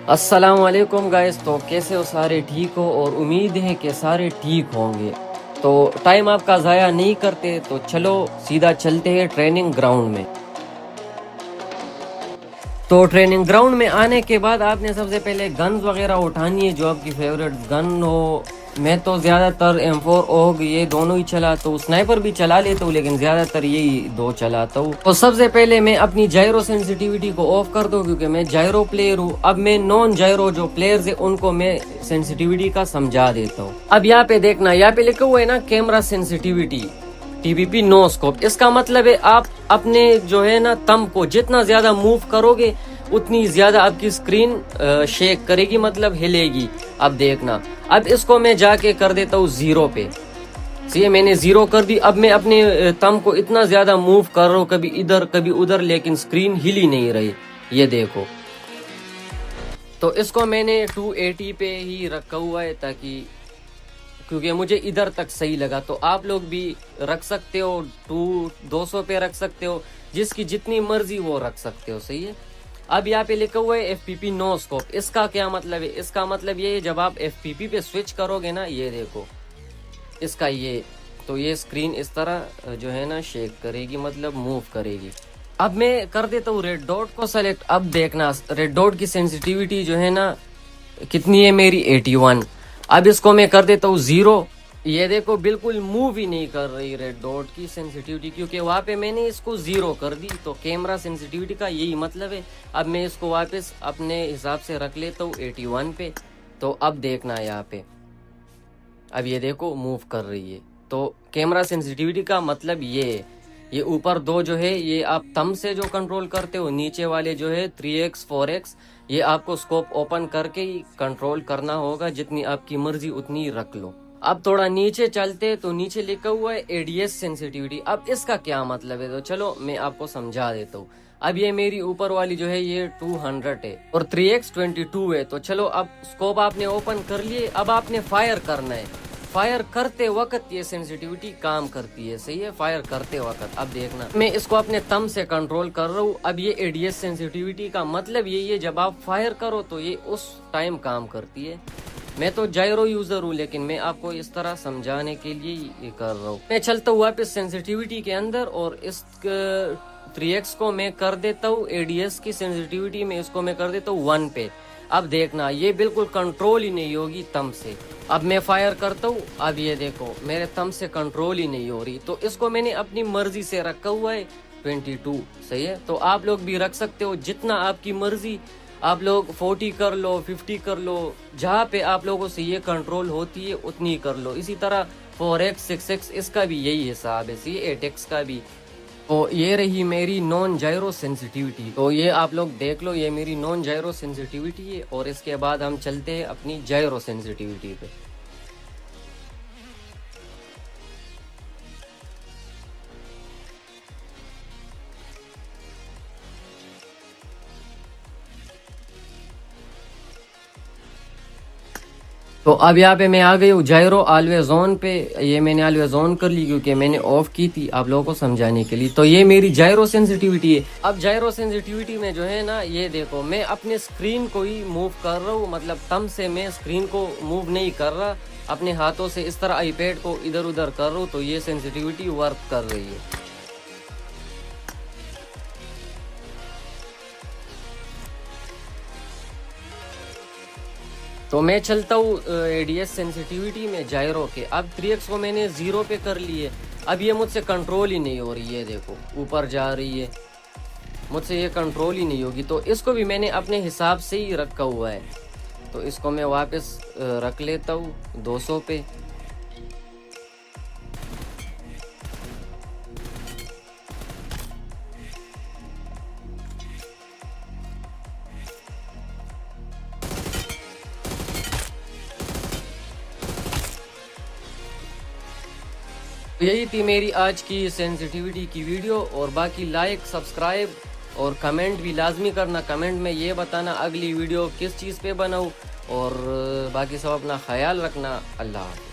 अस्सलाम वालेकुम गाइस। तो कैसे हो सारे? ठीक हो? और उम्मीद है कि सारे ठीक होंगे। तो टाइम आपका ज़ाया नहीं करते तो चलो सीधा चलते हैं ट्रेनिंग ग्राउंड में। तो ट्रेनिंग ग्राउंड में आने के बाद आपने सबसे पहले गन्स वगैरह उठानी है, जो आपकी फेवरेट गन हो। मैं तो ज़्यादातर M4 ओग ये दोनों ही चलाता हूँ, स्नाइपर भी चला लेता हूँ लेकिन ज़्यादातर यही दो चलाता हूँ। तो सबसे पहले मैं अपनी जायरो सेंसिटिविटी को ऑफ कर दूँ क्योंकि मैं जायरो प्लेयर हूँ। अब मैं नॉन जायरो जो प्लेयर्स है उनको मैं सेंसिटिविटी का समझा देता हूँ। अब यहाँ पे देखना, यहाँ पे लिखा हुआ है ना camera sensitivity TVP no scope. इसका मतलब है आप अपने जो है ना थंब को जितना ज्यादा मूव करोगे उतनी ज्यादा आपकी स्क्रीन शेक करेगी, मतलब हिलेगी। अब देखना, अब इसको मैं जाके कर देता हूँ 0 पे। ये मैंने 0 कर दी। अब मैं अपने थंब को इतना ज्यादा मूव कर रहा हूँ, कभी इधर कभी उधर, लेकिन स्क्रीन हिल ही नहीं रही। ये देखो, तो इसको मैंने 280 पे ही रखा हुआ है ताकि, क्योंकि मुझे इधर तक सही लगा। तो आप लोग भी रख सकते हो, 200 पे रख सकते हो, जिसकी जितनी मर्जी वो रख सकते हो। सही है। अब यहाँ पे लिखा हुआ है FPP नो स्कोप। इसका क्या मतलब है? इसका मतलब ये है जब आप FPP पे स्विच करोगे ना, ये देखो इसका ये, तो ये स्क्रीन इस तरह जो है ना शेक करेगी, मतलब मूव करेगी। अब मैं कर देता हूँ रेड डॉट को सेलेक्ट। अब देखना रेड डॉट की सेंसिटिविटी जो है ना कितनी है मेरी, 81। अब इसको मैं कर देता हूँ 0। ये देखो बिल्कुल मूव ही नहीं कर रही रेड डॉट की सेंसिटिविटी, क्योंकि वहाँ पे मैंने इसको 0 कर दी। तो कैमरा सेंसिटिविटी का यही मतलब है। अब मैं इसको वापस अपने हिसाब से रख लेता हूँ 81 पे। तो अब देखना यहाँ पे, अब ये देखो मूव कर रही है। तो कैमरा सेंसिटिविटी का मतलब ये है। ये ऊपर दो जो है ये आप थंब से जो कंट्रोल करते हो, नीचे वाले जो है 3x 4x ये आपको स्कोप ओपन करके ही कंट्रोल करना होगा। जितनी आपकी मर्जी उतनी रख लो। अब थोड़ा नीचे चलते, तो नीचे लिखा हुआ है ADS सेंसिटिविटी। अब इसका क्या मतलब है? तो चलो मैं आपको समझा देता हूँ। अब ये मेरी ऊपर वाली जो है ये 200 है और 3x 22 है। तो चलो अब स्कोप आपने ओपन कर लिए, अब आपने फायर करना है। फायर करते वक्त ये सेंसिटिविटी काम करती है। सही है, फायर करते वक्त। अब देखना, मैं इसको अपने थंब से कंट्रोल कर रहा हूँ। अब ये ADS सेंसिटिविटी का मतलब यही है, जब आप फायर करो तो ये उस टाइम काम करती है। मैं तो जायरो यूजर हूँ लेकिन मैं आपको इस तरह समझाने के लिए ये कर रहा हूँ। मैं चलता हूँ वापस सेंसिटिविटी के अंदर और इस 3x को मैं कर देता हूँ ADS की सेंसिटिविटी में, इसको मैं कर देता हूँ 1 पे। अब देखना ये बिल्कुल कंट्रोल ही नहीं होगी थंब से। अब मैं फायर करता हूँ, अब ये देखो मेरे थंब से कंट्रोल ही नहीं हो रही। तो इसको मैंने अपनी मर्जी से रखा हुआ है 22। सही है, तो आप लोग भी रख सकते हो जितना आपकी मर्जी। आप लोग 40 कर लो, 50 कर लो, जहाँ पे आप लोगों से ये कंट्रोल होती है उतनी कर लो। इसी तरह 4x 6x इसका भी यही हिसाब है, सी 8x का भी। तो ये रही मेरी नॉन जायरो सेंसिटिविटी। तो ये आप लोग देख लो, ये मेरी नॉन जायरो सेंसिटिविटी है। और इसके बाद हम चलते हैं अपनी जायरो सेंसिटिविटी पे। तो अब यहाँ पे मैं आ गई हूँ जायरो ऑलवेज ऑन पे। ये मैंने ऑलवेज ऑन कर ली क्योंकि मैंने ऑफ की थी आप लोगों को समझाने के लिए। तो ये मेरी जायरो सेंसिटिविटी है। अब जायरो सेंसिटिविटी में जो है ना, ये देखो मैं अपने स्क्रीन को ही मूव कर रहा हूँ, मतलब थंब से मैं स्क्रीन को मूव नहीं कर रहा, अपने हाथों से इस तरह आईपैड को इधर उधर कर रहा हूँ। तो ये सेंसिटिविटी वर्क कर रही है। तो मैं चलता हूँ ADS सेंसिटिविटी में जायरो के। अब 3x को मैंने 0 पे कर लिए। अब ये मुझसे कंट्रोल ही नहीं हो रही है, देखो ऊपर जा रही है, मुझसे ये कंट्रोल ही नहीं होगी। तो इसको भी मैंने अपने हिसाब से ही रखा हुआ है। तो इसको मैं वापस रख लेता हूँ 200 पे। तो यही थी मेरी आज की सेंसिटिविटी की वीडियो। और बाकी लाइक, सब्सक्राइब और कमेंट भी लाजमी करना। कमेंट में ये बताना अगली वीडियो किस चीज़ पे बनाऊँ। और बाकी सब अपना ख्याल रखना। अल्लाह।